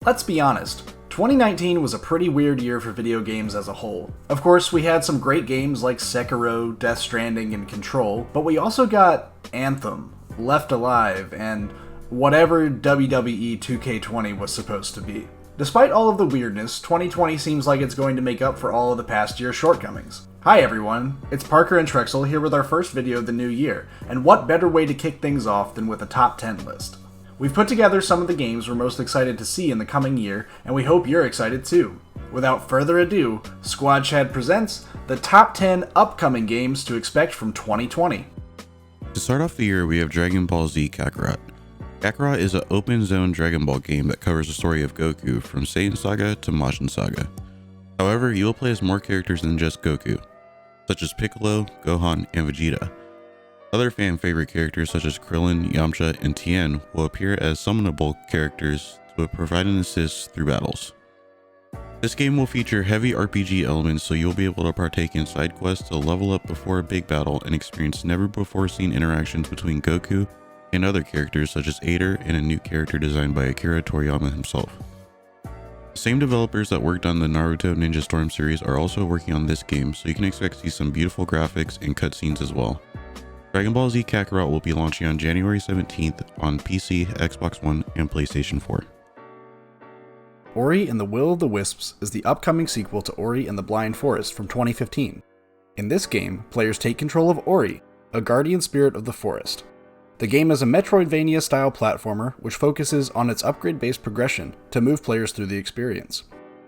Let's be honest, 2019 was a pretty weird year for video games as a whole. Of course, we had some great games like Sekiro, Death Stranding, and Control, but we also got Anthem, Left Alive, and whatever WWE 2K20 was supposed to be. Despite all of the weirdness, 2020 seems like it's going to make up for all of the past year's shortcomings. Hi everyone, it's Parker and Trexel here with our first video of the new year, and what better way to kick things off than with a top 10 list. We've put together some of the games we're most excited to see in the coming year, and we hope you're excited too. Without further ado, Squad Chad presents the top 10 upcoming games to expect from 2020. To start off the year, we have Dragon Ball Z Kakarot. Kakarot is an open-zone Dragon Ball game that covers the story of Goku from Saiyan Saga to Majin Saga. However, you will play as more characters than just Goku, such as Piccolo, Gohan, and Vegeta. Other fan-favorite characters such as Krillin, Yamcha, and Tien will appear as summonable characters to provide an assist through battles. This game will feature heavy RPG elements, so you'll be able to partake in side quests to level up before a big battle and experience never-before-seen interactions between Goku and other characters such as Ader and a new character designed by Akira Toriyama himself. The same developers that worked on the Naruto Ninja Storm series are also working on this game, so you can expect to see some beautiful graphics and cutscenes as well. Dragon Ball Z Kakarot will be launching on January 17th on PC, Xbox One, and PlayStation 4. Ori and the Will of the Wisps is the upcoming sequel to Ori and the Blind Forest from 2015. In this game, players take control of Ori, a guardian spirit of the forest. The game is a Metroidvania-style platformer which focuses on its upgrade-based progression to move players through the experience.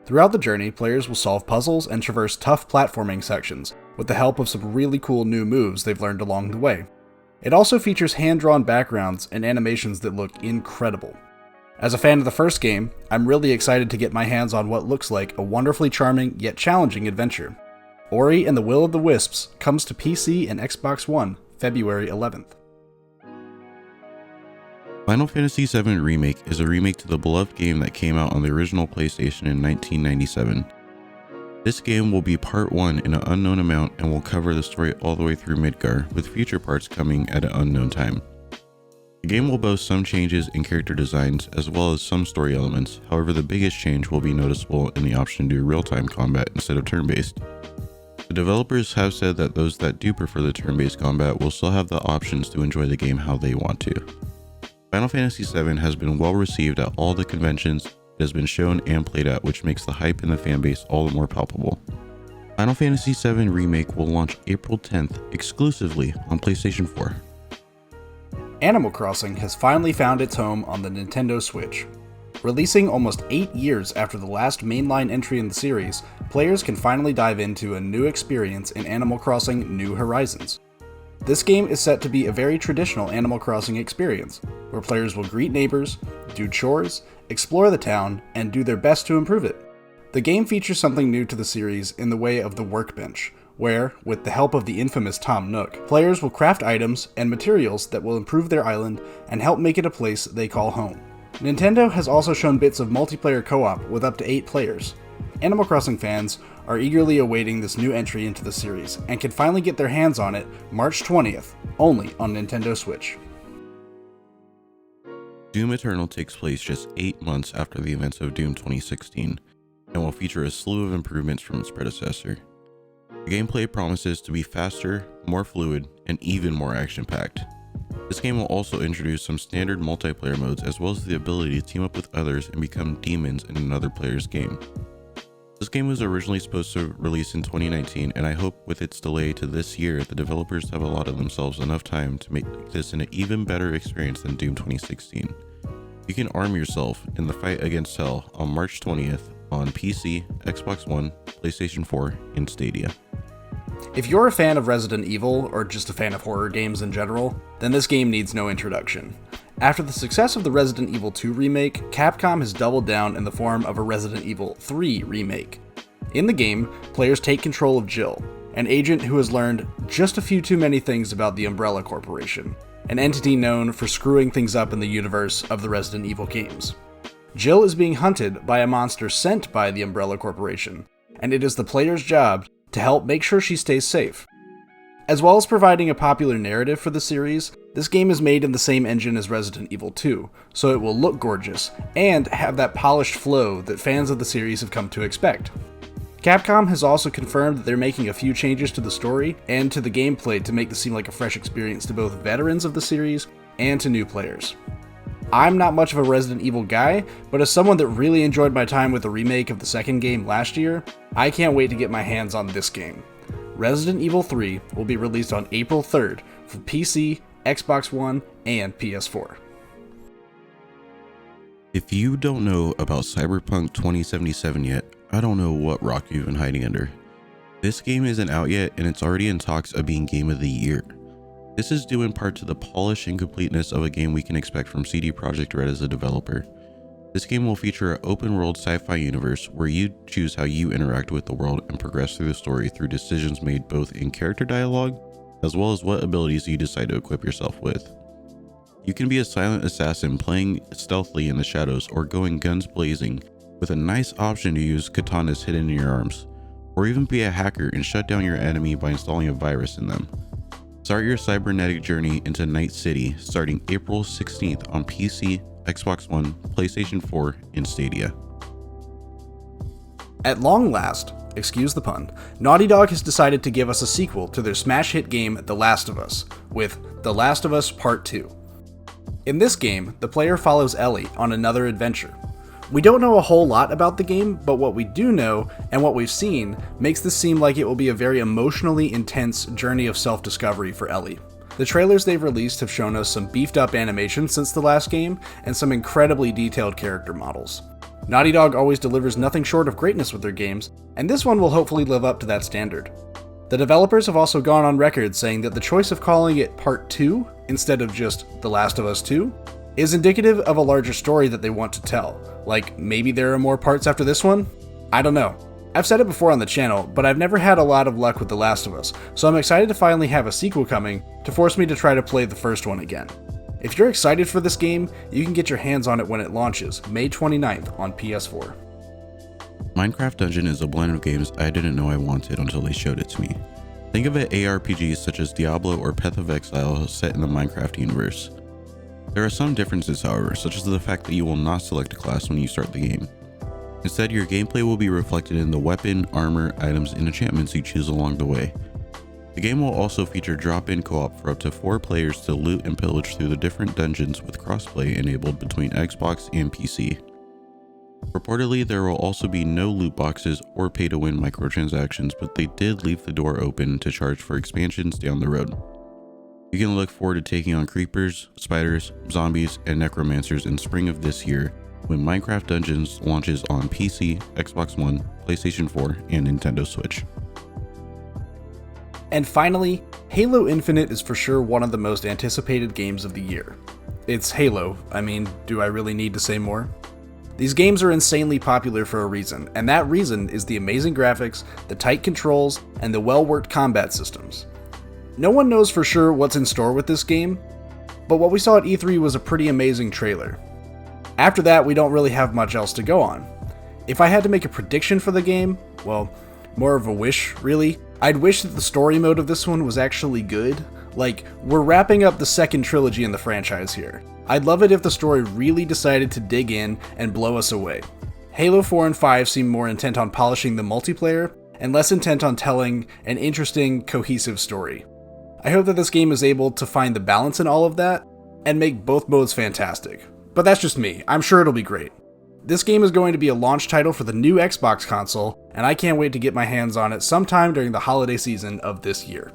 Throughout the journey, players will solve puzzles and traverse tough platforming sections with the help of some really cool new moves they've learned along the way. It also features hand-drawn backgrounds and animations that look incredible. As a fan of the first game, I'm really excited to get my hands on what looks like a wonderfully charming yet challenging adventure. Ori and the Will of the Wisps comes to PC and Xbox One February 11th. Final Fantasy VII Remake is a remake to the beloved game that came out on the original PlayStation in 1997. This game will be part 1 in an unknown amount and will cover the story all the way through Midgar, with future parts coming at an unknown time. The game will boast some changes in character designs as well as some story elements, however the biggest change will be noticeable in the option to do real-time combat instead of turn-based. The developers have said that those that do prefer the turn-based combat will still have the options to enjoy the game how they want to. Final Fantasy VII has been well received at all the conventions it has been shown and played at, which makes the hype in the fanbase all the more palpable. Final Fantasy VII Remake will launch April 10th exclusively on PlayStation 4. Animal Crossing has finally found its home on the Nintendo Switch. Releasing almost 8 years after the last mainline entry in the series, players can finally dive into a new experience in Animal Crossing New Horizons. This game is set to be a very traditional Animal Crossing experience, where players will greet neighbors, do chores, explore the town, and do their best to improve it. The game features something new to the series in the way of the workbench, where, with the help of the infamous Tom Nook, players will craft items and materials that will improve their island and help make it a place they call home. Nintendo has also shown bits of multiplayer co-op with up to 8 players. Animal Crossing fans are eagerly awaiting this new entry into the series, and can finally get their hands on it March 20th, only on Nintendo Switch. Doom Eternal takes place just 8 months after the events of Doom 2016, and will feature a slew of improvements from its predecessor. The gameplay promises to be faster, more fluid, and even more action-packed. This game will also introduce some standard multiplayer modes as well as the ability to team up with others and become demons in another player's game. This game was originally supposed to release in 2019, and I hope with its delay to this year, the developers have allotted themselves enough time to make this an even better experience than Doom 2016. You can arm yourself in the fight against Hell on March 20th on PC, Xbox One, PlayStation 4, and Stadia. If you're a fan of Resident Evil, or just a fan of horror games in general, then this game needs no introduction. After the success of the Resident Evil 2 remake, Capcom has doubled down in the form of a Resident Evil 3 remake. In the game, players take control of Jill, an agent who has learned just a few too many things about the Umbrella Corporation, an entity known for screwing things up in the universe of the Resident Evil games. Jill is being hunted by a monster sent by the Umbrella Corporation, and it is the player's job to help make sure she stays safe. As well as providing a popular narrative for the series, this game is made in the same engine as Resident Evil 2, so it will look gorgeous, and have that polished flow that fans of the series have come to expect. Capcom has also confirmed that they're making a few changes to the story and to the gameplay to make this seem like a fresh experience to both veterans of the series and to new players. I'm not much of a Resident Evil guy, but as someone that really enjoyed my time with the remake of the second game last year, I can't wait to get my hands on this game. Resident Evil 3 will be released on April 3rd for PC, Xbox One, and PS4. If you don't know about Cyberpunk 2077 yet, I don't know what rock you've been hiding under. This game isn't out yet and it's already in talks of being Game of the Year. This is due in part to the polish and completeness of a game we can expect from CD Projekt Red as a developer. This game will feature an open-world sci-fi universe where you choose how you interact with the world and progress through the story through decisions made both in character dialogue, as well as what abilities you decide to equip yourself with. You can be a silent assassin playing stealthily in the shadows or going guns blazing, with a nice option to use katanas hidden in your arms, or even be a hacker and shut down your enemy by installing a virus in them. Start your cybernetic journey into Night City starting April 16th on PC, Xbox One, PlayStation 4, and Stadia. At long last, excuse the pun, Naughty Dog has decided to give us a sequel to their smash hit game The Last of Us, with The Last of Us Part 2. In this game, the player follows Ellie on another adventure. We don't know a whole lot about the game, but what we do know, and what we've seen, makes this seem like it will be a very emotionally intense journey of self-discovery for Ellie. The trailers they've released have shown us some beefed up animation since the last game, and some incredibly detailed character models. Naughty Dog always delivers nothing short of greatness with their games, and this one will hopefully live up to that standard. The developers have also gone on record saying that the choice of calling it Part 2 instead of just The Last of Us 2 is indicative of a larger story that they want to tell. Like, maybe there are more parts after this one? I don't know. I've said it before on the channel, but I've never had a lot of luck with The Last of Us, so I'm excited to finally have a sequel coming to force me to try to play the first one again. If you're excited for this game, you can get your hands on it when it launches, May 29th on PS4. Minecraft Dungeon is a blend of games I didn't know I wanted until they showed it to me. Think of it ARPGs such as Diablo or Path of Exile set in the Minecraft universe. There are some differences, however, such as the fact that you will not select a class when you start the game. Instead, your gameplay will be reflected in the weapon, armor, items, and enchantments you choose along the way. The game will also feature drop-in co-op for up to 4 players to loot and pillage through the different dungeons with crossplay enabled between Xbox and PC. Reportedly, there will also be no loot boxes or pay-to-win microtransactions, but they did leave the door open to charge for expansions down the road. You can look forward to taking on creepers, spiders, zombies, and necromancers in spring of this year when Minecraft Dungeons launches on PC, Xbox One, PlayStation 4, and Nintendo Switch. And finally, Halo Infinite is for sure one of the most anticipated games of the year. It's Halo, I mean, do I really need to say more? These games are insanely popular for a reason, and that reason is the amazing graphics, the tight controls, and the well-worked combat systems. No one knows for sure what's in store with this game, but what we saw at E3 was a pretty amazing trailer. After that, we don't really have much else to go on. If I had to make a prediction for the game, well, more of a wish, really, I'd wish that the story mode of this one was actually good. Like, we're wrapping up the second trilogy in the franchise here. I'd love it if the story really decided to dig in and blow us away. Halo 4 and 5 seem more intent on polishing the multiplayer, and less intent on telling an interesting, cohesive story. I hope that this game is able to find the balance in all of that, and make both modes fantastic. But that's just me, I'm sure it'll be great. This game is going to be a launch title for the new Xbox console, and I can't wait to get my hands on it sometime during the holiday season of this year.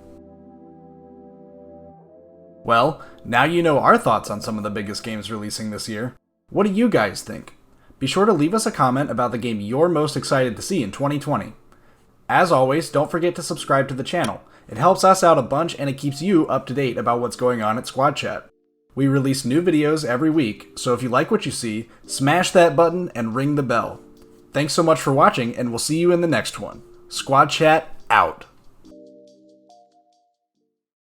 Well, now you know our thoughts on some of the biggest games releasing this year. What do you guys think? Be sure to leave us a comment about the game you're most excited to see in 2020. As always, don't forget to subscribe to the channel. It helps us out a bunch and it keeps you up to date about what's going on at Squad Chat. We release new videos every week, so if you like what you see, smash that button and ring the bell. Thanks so much for watching, and we'll see you in the next one. Squad Chat out.